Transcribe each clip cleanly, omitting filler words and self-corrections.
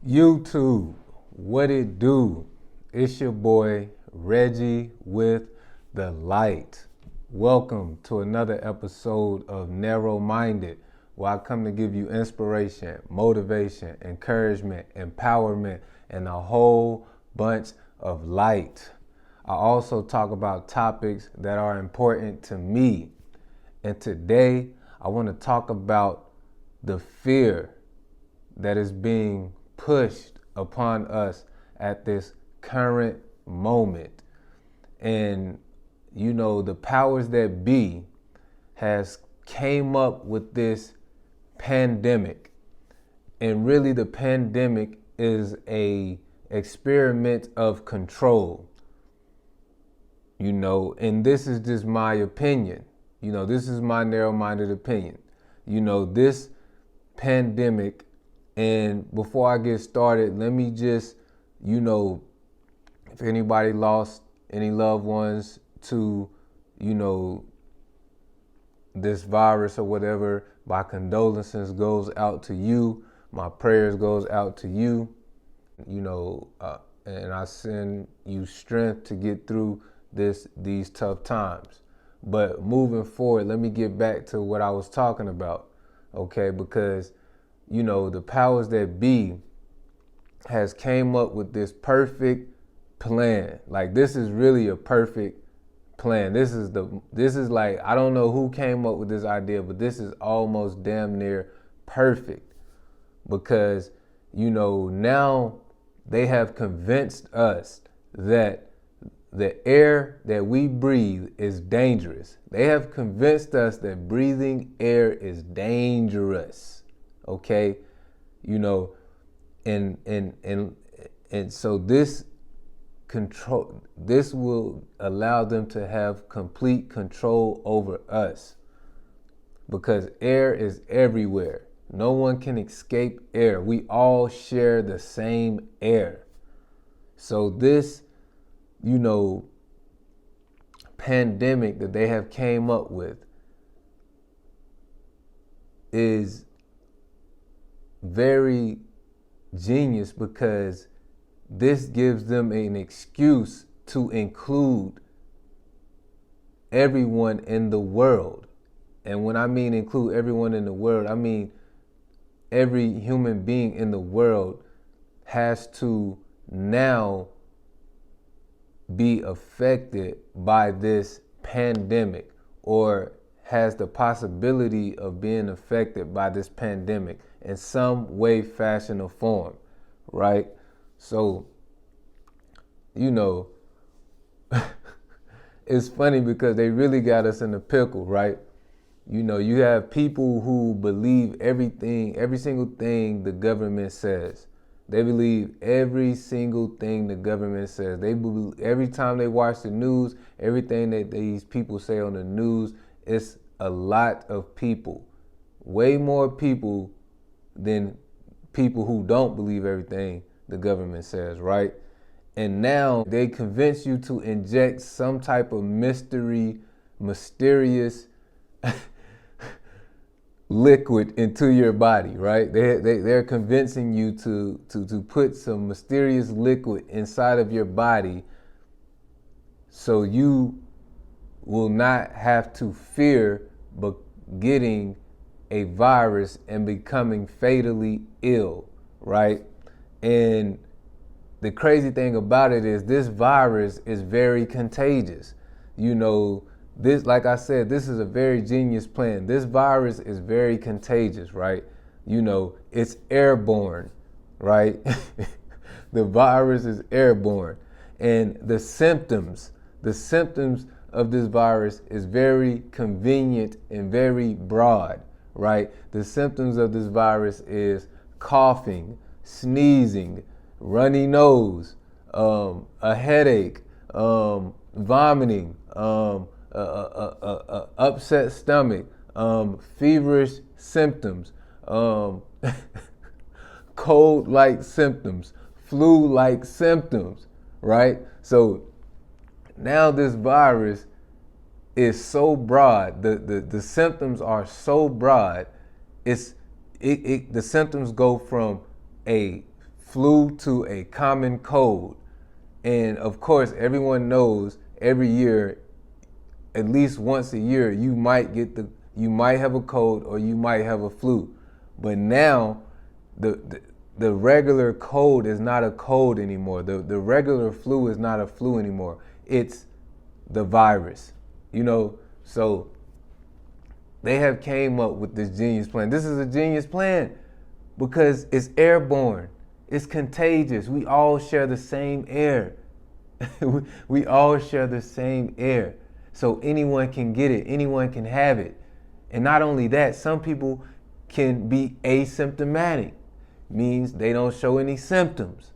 YouTube, what it do? It's your boy Reggie with the light. Welcome to another episode of Narrowminded, where I come to give you inspiration, motivation, encouragement, empowerment, and a whole bunch of light. I also talk about topics that are important to me. And today I want to talk about the fear that is being pushed upon us at this current moment. And you know, the powers that be has came up with this pandemic. And really the pandemic is a experiment of control. You know, and this is just my opinion. You know, this is my narrow-minded opinion. You know, this pandemic. And before I get started, let me just, if anybody lost any loved ones to, this virus or whatever, my condolences goes out to you. My prayers goes out to you, and I send you strength to get through these tough times. But moving forward, let me get back to what I was talking about, okay? Because the powers that be has came up with this perfect plan. Like, this is really a perfect plan. This is like, I don't know who came up with this idea, but this is almost damn near perfect. Because, now they have convinced us that the air that we breathe is dangerous. They have convinced us that breathing air is dangerous. Okay, and so this will allow them to have complete control over us, because air is everywhere. No one can escape air. We all share the same air. So this, pandemic that they have came up with is very genius, because this gives them an excuse to include everyone in the world. And when I mean include everyone in the world, I mean every human being in the world has to now be affected by this pandemic, or has the possibility of being affected by this pandemic in some way, fashion, or form, right? So, it's funny because they really got us in a pickle, right? You have people who believe every single thing the government says. They believe every single thing the government says. They believe every time they watch the news, everything that these people say on the news. It's a lot of people, way more people than people who don't believe everything the government says, right? And now they convince you to inject some type of mysterious liquid into your body, right? They're convincing you to put some mysterious liquid inside of your body, so you will not have to fear getting a virus and becoming fatally ill, right? And the crazy thing about it is this virus is very contagious. This, like I said, this is a very genius plan. This virus is very contagious, right? It's airborne, right? The virus is airborne. And the symptoms of this virus is very convenient and very broad, right? The symptoms of this virus is coughing, sneezing, runny nose, a headache, vomiting, upset stomach, feverish symptoms, cold-like symptoms, flu-like symptoms, right? So now this virus is so broad, the symptoms are so broad, the symptoms go from a flew to a common code. And of course, everyone knows every year, at least once a year, you might have a cold or you might have a flu. But now the regular cold is not a cold anymore. The regular flu is not a flu anymore. It's the virus. So they have came up with this genius plan. This is a genius plan because it's airborne. It's contagious. We all share the same air. We all share the same air. So anyone can get it. Anyone can have it. And not only that, some people can be asymptomatic. Means they don't show any symptoms.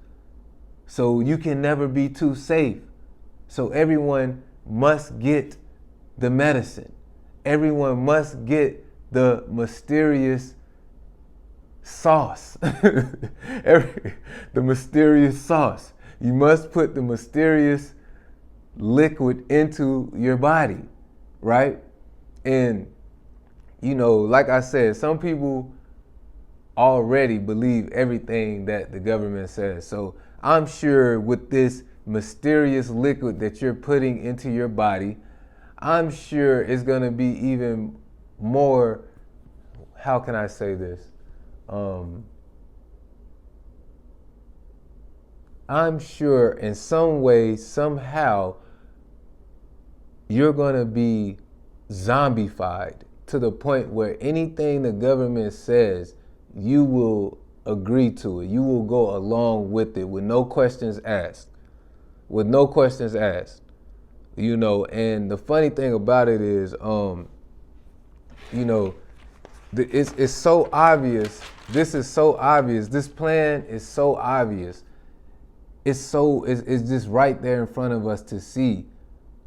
So you can never be too safe. So everyone must get the medicine. Everyone must get the mysterious sauce. The mysterious sauce. You must put the mysterious liquid into your body, right? And, like I said, some people already believe everything that the government says. So I'm sure with this mysterious liquid that you're putting into your body, I'm sure it's going to be even more, how can I say this? I'm sure in some way, somehow, you're going to be zombified to the point where anything the government says, you will agree to it. You will go along with it with no questions asked. With no questions asked. And the funny thing about it is, it's so obvious. This is so obvious. This plan is so obvious. It's just right there in front of us to see,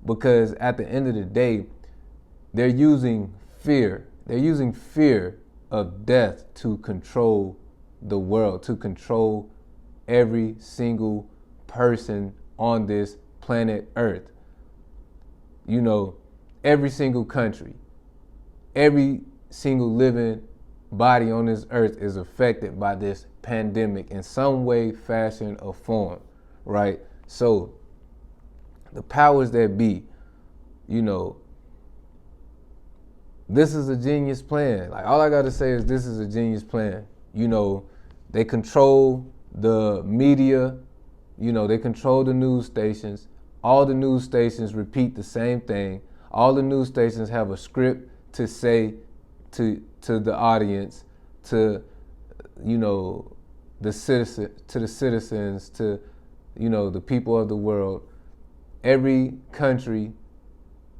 because at the end of the day, they're using fear. They're using fear of death to control the world, to control every single person on this planet Earth. Every single country, every single living body on this earth is affected by this pandemic in some way, fashion, or form, right? So the powers that be, this is a genius plan. Like, all I got to say is this is a genius plan. They control the media, they control the news stations. All the news stations repeat the same thing. All the news stations have a script to say to the audience, to the citizens, to the people of the world. Every country,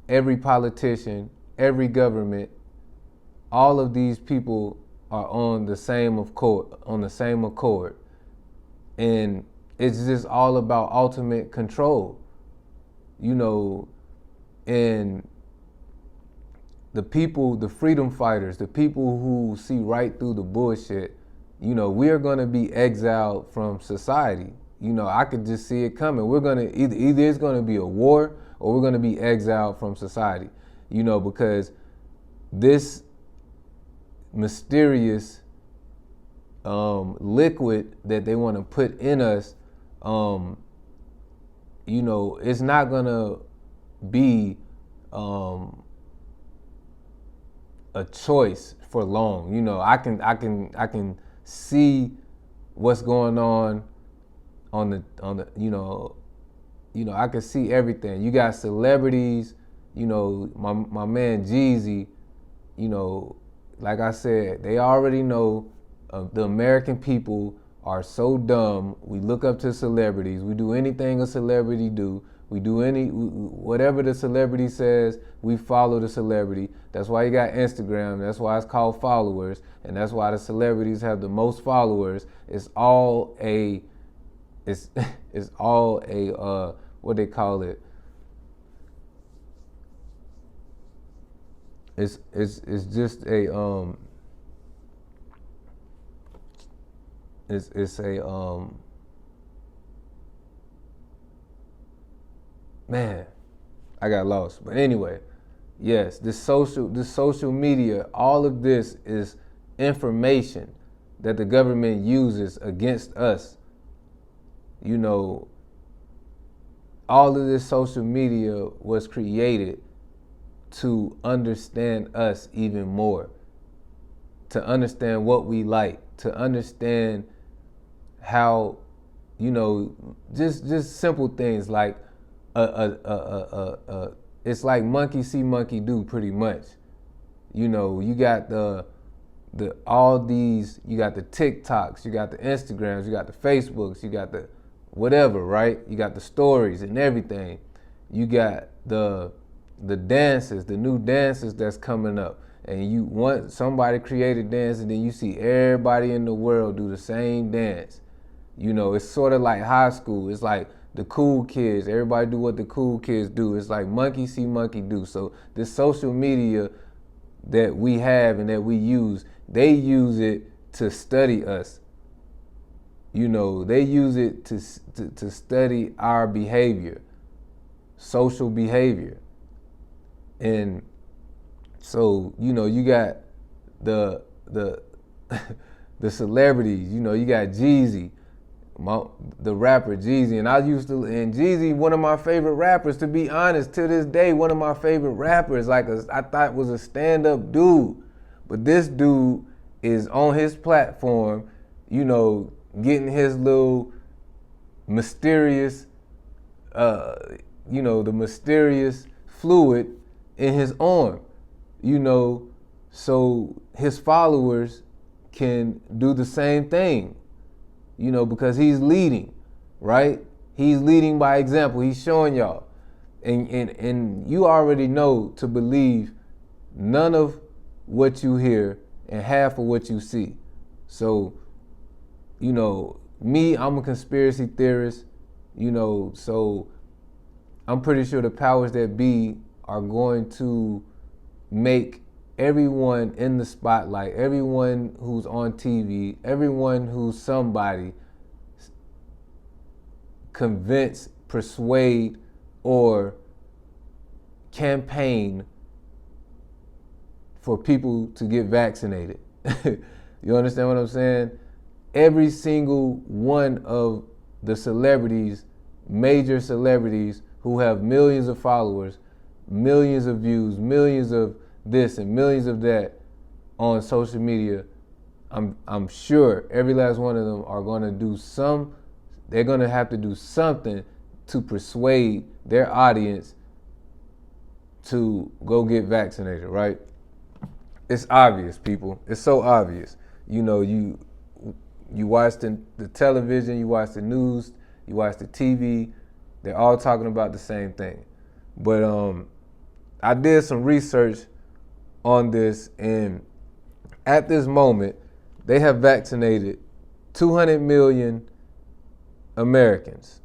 every politician, every government, all of these people are on the same accord. And it's just all about ultimate control. And the people, the freedom fighters, the people who see right through the bullshit, we are going to be exiled from society. I could just see it coming. We're going to either it's going to be a war or we're going to be exiled from society, because this mysterious liquid that they want to put in us, it's not going to be a choice for long. I can see what's going on the I can see everything. You got celebrities, my man Jeezy, like I said, they already know the American people are so dumb. We look up to celebrities. We do anything a celebrity do. We do whatever the celebrity says, we follow the celebrity. That's why you got Instagram. That's why it's called followers. And that's why the celebrities have the most followers. It's all a what they call it? It's just a man, I got lost. But anyway, yes, this social media, all of this is information that the government uses against us, you know, all of this social media was created to understand us even more, to understand what we like, to understand how, you know, just simple things like it's like monkey see, monkey do, pretty much. You know, you got all these, you got the TikToks, you got the Instagrams, you got the Facebooks, you got the whatever, right? You got the stories and everything. You got the dances, the new dances that's coming up. And you want somebody create a dance, and then you see everybody in the world do the same dance. You know, it's sort of like high school. It's like the cool kids. Everybody do what the cool kids do. It's like monkey see, monkey do. So this social media that we have and that we use, they use it to study us. You know, they use it to study our behavior, social behavior. And so, you know, you got the the celebrities. You know, you got Jeezy, the rapper Jeezy, and Jeezy, one of my favorite rappers, to be honest, to this day, one of my favorite rappers. I thought was a stand-up dude, but this dude is on his platform, you know, getting his little mysterious, you know, the mysterious fluid in his arm, you know, so his followers can do the same thing, you know, because he's leading, right? He's leading by example. He's showing y'all. And you already know to believe none of what you hear and half of what you see. So, you know, me, I'm a conspiracy theorist, you know, so I'm pretty sure the powers that be are going to make everyone in the spotlight, everyone who's on TV, everyone who's somebody, convince, persuade, or campaign for people to get vaccinated. You understand what I'm saying? Every single one of the celebrities, major celebrities who have millions of followers, millions of views, millions of this and millions of that on social media, I'm sure every last one of them are gonna they're gonna have to do something to persuade their audience to go get vaccinated, right? It's obvious, people. It's so obvious. You know, you watch the television, you watch the news, you watch the TV, they're all talking about the same thing. But I did some research on this, and at this moment, they have vaccinated 200 million Americans.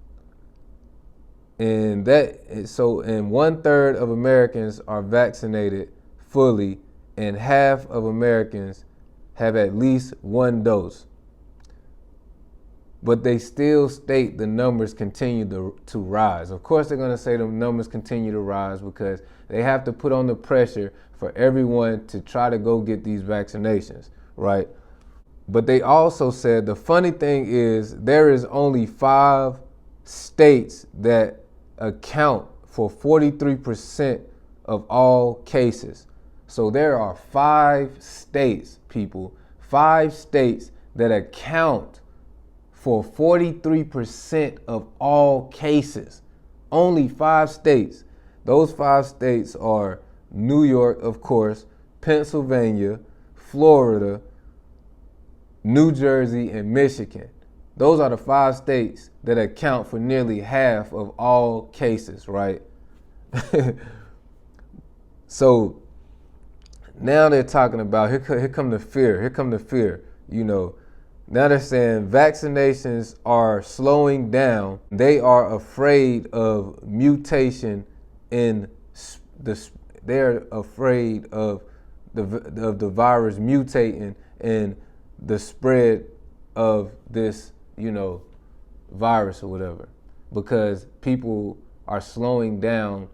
And 1/3 of Americans are vaccinated fully, and half of Americans have at least one dose. But they still state the numbers continue to rise. Of course, they're going to say the numbers continue to rise because they have to put on the pressure for everyone to try to go get these vaccinations, right? But they also said the funny thing is there is only 5 states that account for 43% of all cases. So there are 5 states, people, 5 states that account for 43% of all cases. Only 5 states. Those 5 states are New York, of course, Pennsylvania, Florida, New Jersey, and Michigan. Those are the 5 states that account for nearly half of all cases, right? So now they're talking about, here come the fear, you know. Now they're saying vaccinations are slowing down. They are afraid of mutation they're afraid of the virus mutating and the spread of this, you know, virus or whatever, because people are slowing down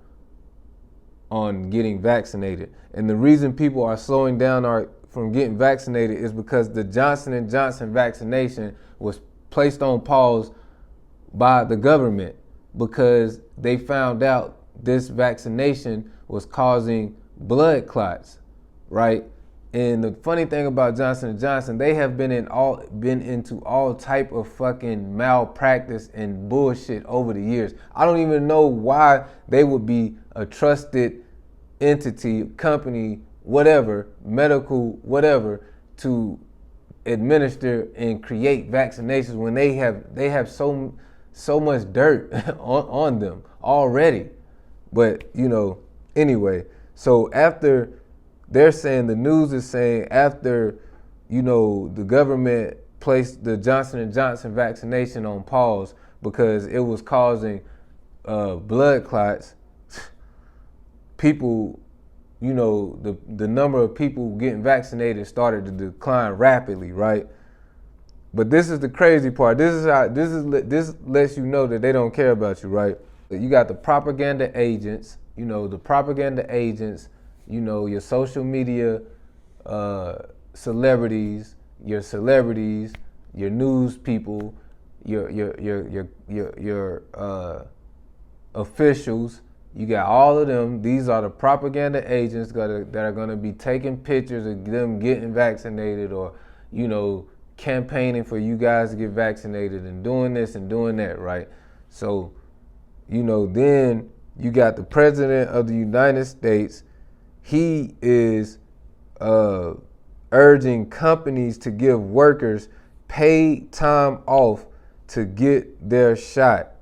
on getting vaccinated. And the reason people are slowing down from getting vaccinated is because the Johnson & Johnson vaccination was placed on pause by the government because they found out this vaccination was causing blood clots, right? And the funny thing about Johnson & Johnson, they have been into all type of fucking malpractice and bullshit over the years. I don't even know why they would be a trusted entity, company, whatever, medical, whatever, to administer and create vaccinations when they have so much dirt on them already. But anyway, so after they're saying, the news is saying, after the government placed the Johnson & Johnson vaccination on pause because it was causing blood clots, people, the number of people getting vaccinated started to decline rapidly, right? But this is the crazy part. This lets you know that they don't care about you, right? You got the propaganda agents, your social media celebrities, your news people, your officials. You got all of them. These are the propaganda agents that are going to be taking pictures of them getting vaccinated, or campaigning for you guys to get vaccinated and doing this and doing that, right? So, then you got the president of the United States. He is urging companies to give workers paid time off to get their shot.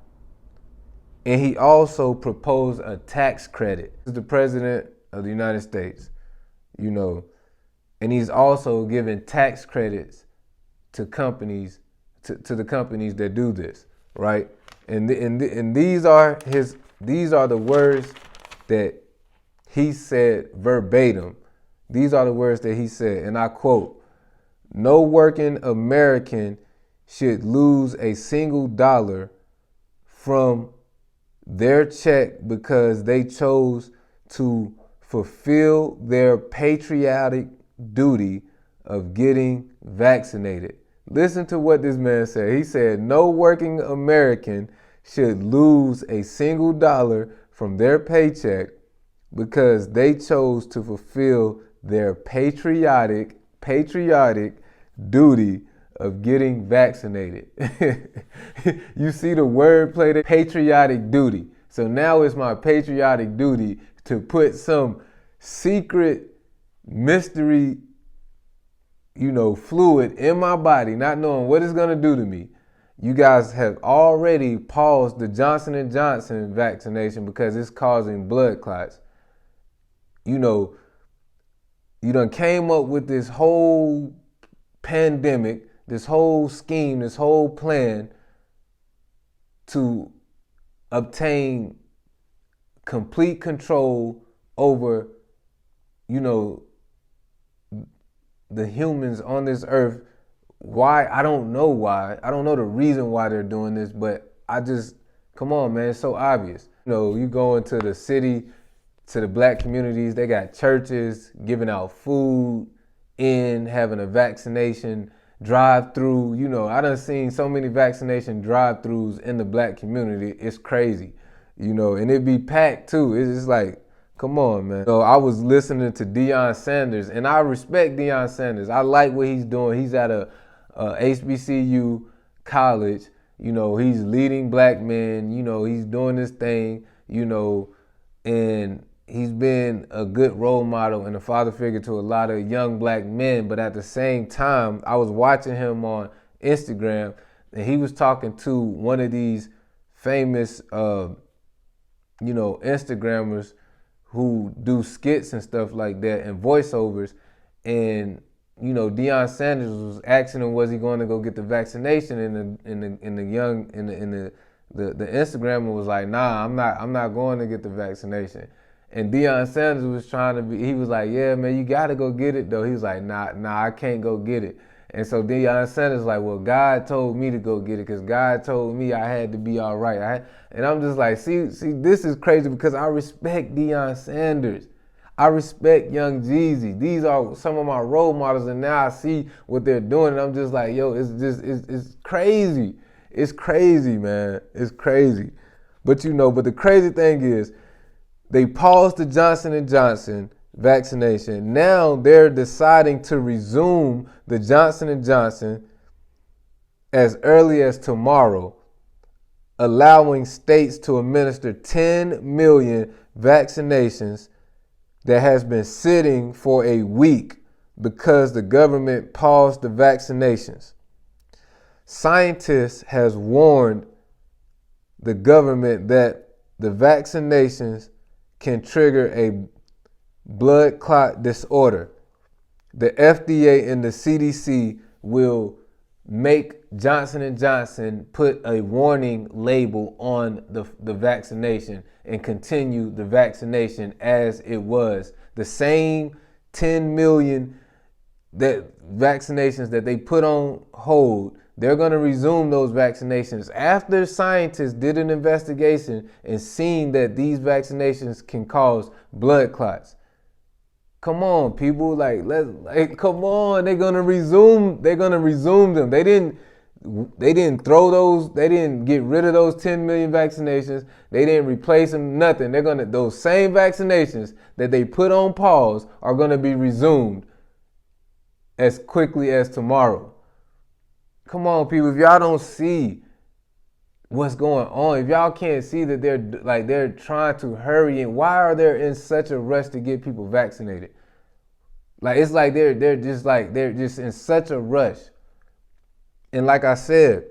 And he also proposed a tax credit. This is the president of the United States, and he's also giving tax credits to companies, to the companies that do this, right? And these are the words that he said verbatim. These are the words that he said, and I quote, "No working American should lose a single dollar from their check because they chose to fulfill their patriotic duty of getting vaccinated." Listen to what this man said. He said, no working American should lose a single dollar from their paycheck because they chose to fulfill their patriotic duty of getting vaccinated. You see the wordplay there? Patriotic duty. So now it's my patriotic duty to put some secret mystery, fluid in my body, not knowing what it's gonna do to me. You guys have already paused the Johnson & Johnson vaccination because it's causing blood clots. You done came up with this whole pandemic, this whole scheme, this whole plan to obtain complete control over, the humans on this earth. Why? I don't know why. I don't know the reason why they're doing this, but come on, man, it's so obvious. You go into the city, to the black communities, they got churches giving out food, having a vaccination drive-through. I done seen so many vaccination drive-throughs in the black community. It's crazy, and it be packed too. It's just like, come on, man. I was listening to Deion Sanders, and I respect Deion Sanders. I like what he's doing. He's at a HBCU college. He's leading black men. He's doing this thing, and he's been a good role model and a father figure to a lot of young black men. But at the same time, I was watching him on Instagram, and he was talking to one of these famous, Instagrammers who do skits and stuff like that and voiceovers. And Deion Sanders was asking him, was he going to go get the vaccination? And the Instagrammer was like, nah, I'm not going to get the vaccination. And Deion Sanders was he was like, yeah, man, you got to go get it though. He was like, nah, I can't go get it. And so Deion Sanders was like, well, God told me to go get it because God told me I had to be all right. And I'm just like, see, this is crazy because I respect Deion Sanders. I respect Young Jeezy. These are some of my role models, and now I see what they're doing, and I'm just like, yo, it's crazy. It's crazy, man. It's crazy. But the crazy thing is they paused the Johnson & Johnson vaccination. Now they're deciding to resume the Johnson & Johnson as early as tomorrow, allowing states to administer 10 million vaccinations that has been sitting for a week because the government paused the vaccinations. Scientists has warned the government that the vaccinations can trigger a blood clot disorder. The FDA and the CDC will make Johnson & Johnson put a warning label on the vaccination and continue the vaccination as it was. The same 10 million vaccinations that they put on hold, they're going to resume those vaccinations after scientists did an investigation and seen that these vaccinations can cause blood clots. Come on, people, come on. They're gonna resume them. They didn't throw those, they didn't get rid of those 10 million vaccinations. They didn't replace them, nothing. Those same vaccinations that they put on pause are gonna be resumed as quickly as tomorrow. Come on, people, if y'all don't see what's going on, if y'all can't see that they're trying to hurry, and why are they in such a rush to get people vaccinated? It's like they're just in such a rush. And like I said,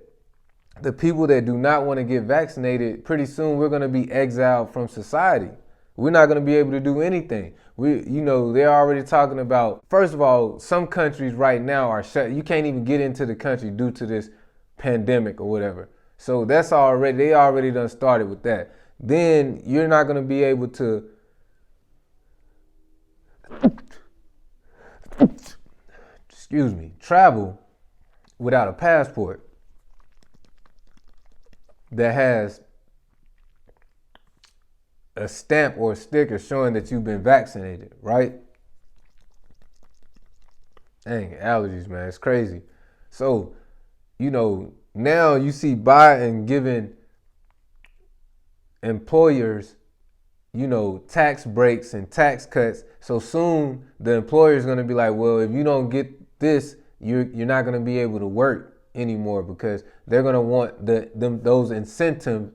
the people that do not want to get vaccinated, pretty soon we're going to be exiled from society. We're not going to be able to do anything. They're already talking about, first of all, some countries right now are shut. You can't even get into the country due to this pandemic or whatever. So they already done started with that. Then you're not going to be able to travel without a passport that has a stamp or a sticker showing that you've been vaccinated, right? Dang, allergies, man, it's crazy. So, now you see Biden giving employers, tax breaks and tax cuts. So soon the employer is going to be like, well, if you don't get this, you're not going to be able to work anymore, because they're going to want those incentives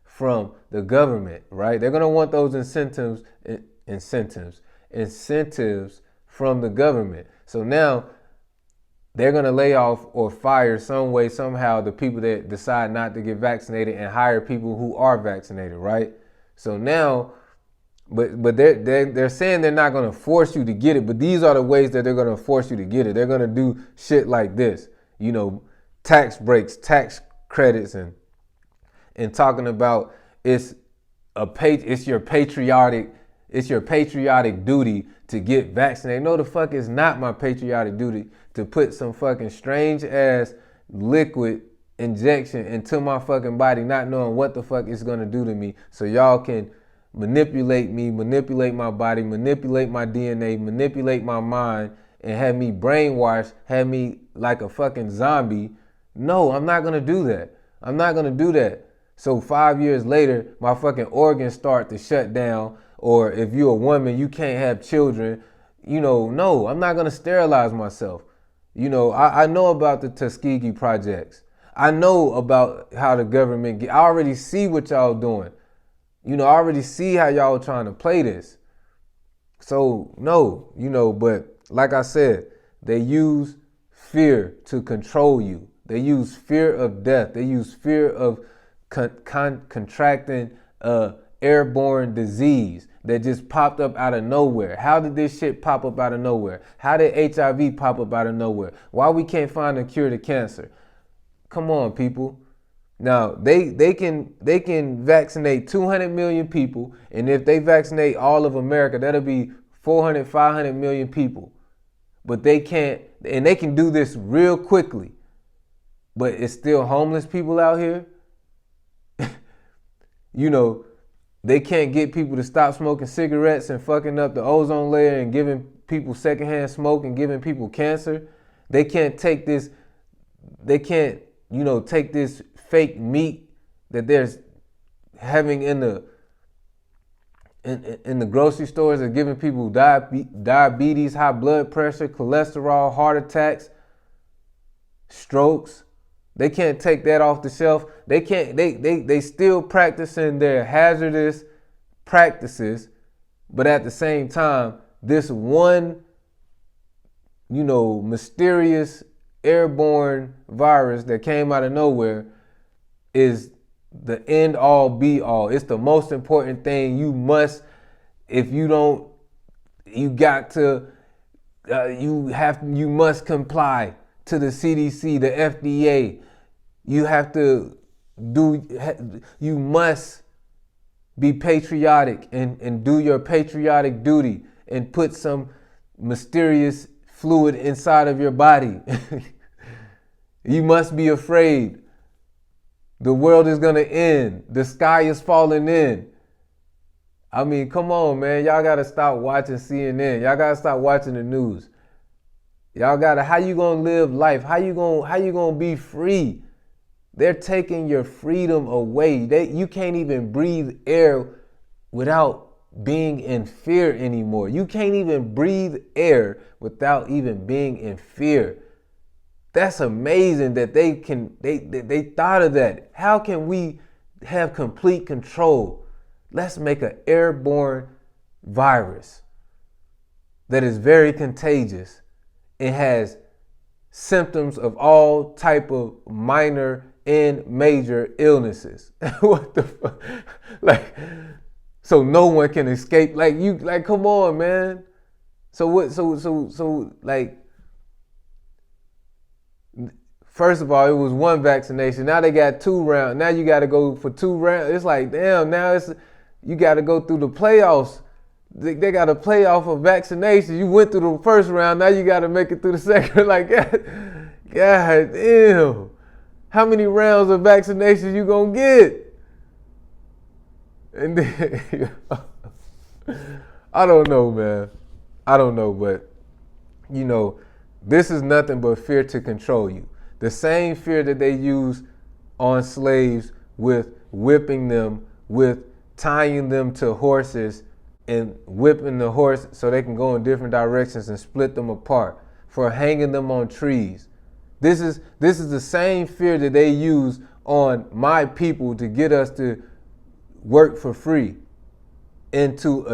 from the government, right? They're going to want those incentives from the government. So now they're going to lay off or fire some way, somehow, the people that decide not to get vaccinated and hire people who are vaccinated, right? So now, but they're saying they're not going to force you to get it, but these are the ways that they're going to force you to get it. They're going to do shit like this, tax breaks, tax credits, and talking about it's your patriotic duty to get vaccinated. No, the fuck is not my patriotic duty to put some fucking strange ass liquid injection into my fucking body, not knowing what the fuck it's gonna do to me, so y'all can manipulate me, manipulate my body, manipulate my DNA, manipulate my mind, and have me brainwashed, have me like a fucking zombie. No, I'm not gonna do that. I'm not gonna do that. So 5 years later, my fucking organs start to shut down, or if you're a woman, you can't have children. No, I'm not gonna sterilize myself. I know about the Tuskegee projects. I know about how the government I already see what y'all doing. I already see how y'all trying to play this. So no, but like I said, they use fear to control you. They use fear of death. They use fear of contracting airborne disease that just popped up out of nowhere. How did this shit pop up out of nowhere? How did HIV pop up out of nowhere? Why we can't find a cure to cancer? Come on, people. Now, they can vaccinate 200 million people, and if they vaccinate all of America, that'll be 400, 500 million people. But they can't, and they can do this real quickly. But it's still homeless people out here. They can't get people to stop smoking cigarettes and fucking up the ozone layer and giving people secondhand smoke and giving people cancer. They can't take this. They can't take this fake meat that they're having in the grocery stores and giving people diabetes, high blood pressure, cholesterol, heart attacks, strokes. They can't take that off the shelf. They can't. They still practicing their hazardous practices, but at the same time, this one, mysterious airborne virus that came out of nowhere is the end all be all. It's the most important thing. You must, if you don't, you must comply to the CDC, the FDA. You must be patriotic and do your patriotic duty and put some mysterious fluid inside of your body. You must be afraid. The world is going to end. The sky is falling in. I mean, come on, man. Y'all got to stop watching CNN. Y'all got to stop watching the news. Y'all got to, how you going to live life? How you going to be free? They're taking your freedom away. You can't even breathe air without being in fear anymore. You can't even breathe air without even being in fear. That's amazing that they thought of that. How can we have complete control? Let's make an airborne virus that is very contagious. It has symptoms of all type of minor and major illnesses. What the fuck? So no one can escape. Come on, man. So what? So first of all, it was one vaccination. Now they got 2 rounds. Now you got to go for 2 rounds. It's like, damn, now you got to go through the playoffs. They got a playoff of vaccinations. You went through the first round. Now you got to make it through the second. God damn. How many rounds of vaccinations you going to get? And then, I don't know, man. I don't know, but, this is nothing but fear to control you. The same fear that they use on slaves with whipping them, with tying them to horses and whipping the horse so they can go in different directions and split them apart, for hanging them on trees. This is the same fear that they use on my people to get us to work for free and to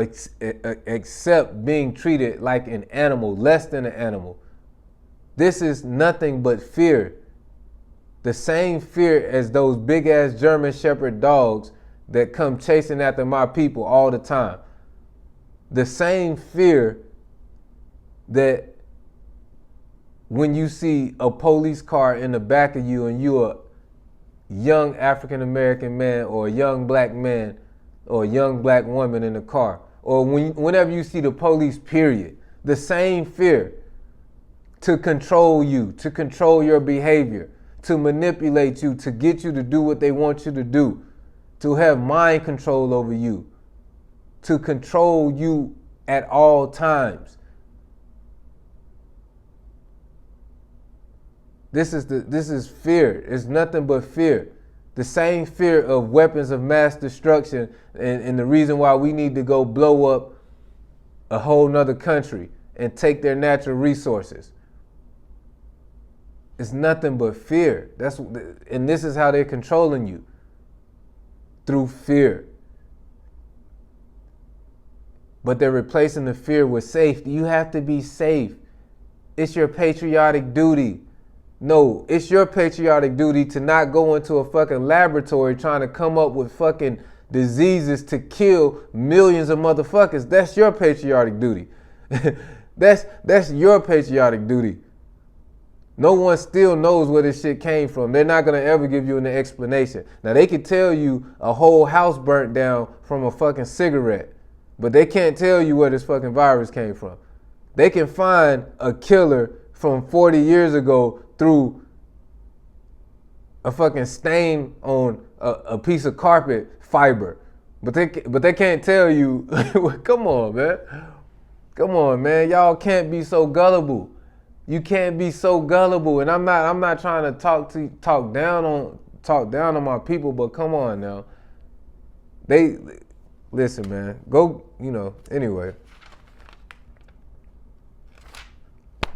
accept being treated like an animal, less than an animal. This is nothing but fear. The same fear as those big ass German Shepherd dogs that come chasing after my people all the time. The same fear that when you see a police car in the back of you and you're a young African American man or a young black man or a young black woman in the car, or whenever you see the police, period, the same fear to control you, to control your behavior, to manipulate you, to get you to do what they want you to do, to have mind control over you, to control you at all times. This is fear. It's nothing but fear. The same fear of weapons of mass destruction and the reason why we need to go blow up a whole nother country and take their natural resources. It's nothing but fear. And this is how they're controlling you, through fear. But they're replacing the fear with safety. You have to be safe. It's your patriotic duty. No, it's your patriotic duty to not go into a fucking laboratory trying to come up with fucking diseases to kill millions of motherfuckers. That's your patriotic duty. That's your patriotic duty. No one still knows where this shit came from. They're not going to ever give you an explanation. Now, they can tell you a whole house burnt down from a fucking cigarette, but they can't tell you where this fucking virus came from. They can find a killer from 40 years ago through a fucking stain on a piece of carpet fiber. But they can't tell you. Come on, man. Come on, man. Y'all can't be so gullible. You can't be so gullible. And I'm not trying to talk down on my people, but come on now. Listen, man. Go, anyway.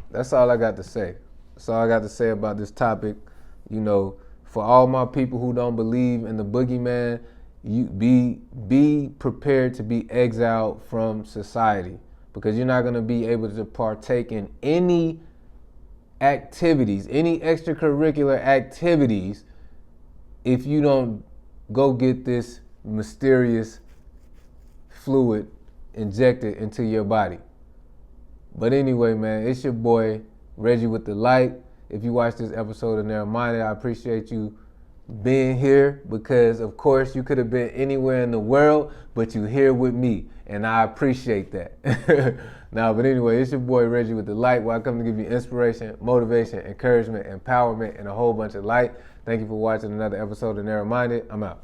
That's all I got to say. That's all I got to say about this topic. For all my people who don't believe in the boogeyman, you be prepared to be exiled from society, because you're not going to be able to partake in any activities, any extracurricular activities, if you don't go get this mysterious fluid injected into your body. But anyway, man, it's your boy Reggie with the light. If you watch this episode of Narrowminded, I appreciate you being here, because of course you could have been anywhere in the world, but you're here with me, and I appreciate that. But anyway, it's your boy Reggie with the light, where I come to give you inspiration, motivation, encouragement, empowerment, and a whole bunch of light. Thank you for watching another episode of Narrowminded. I'm out.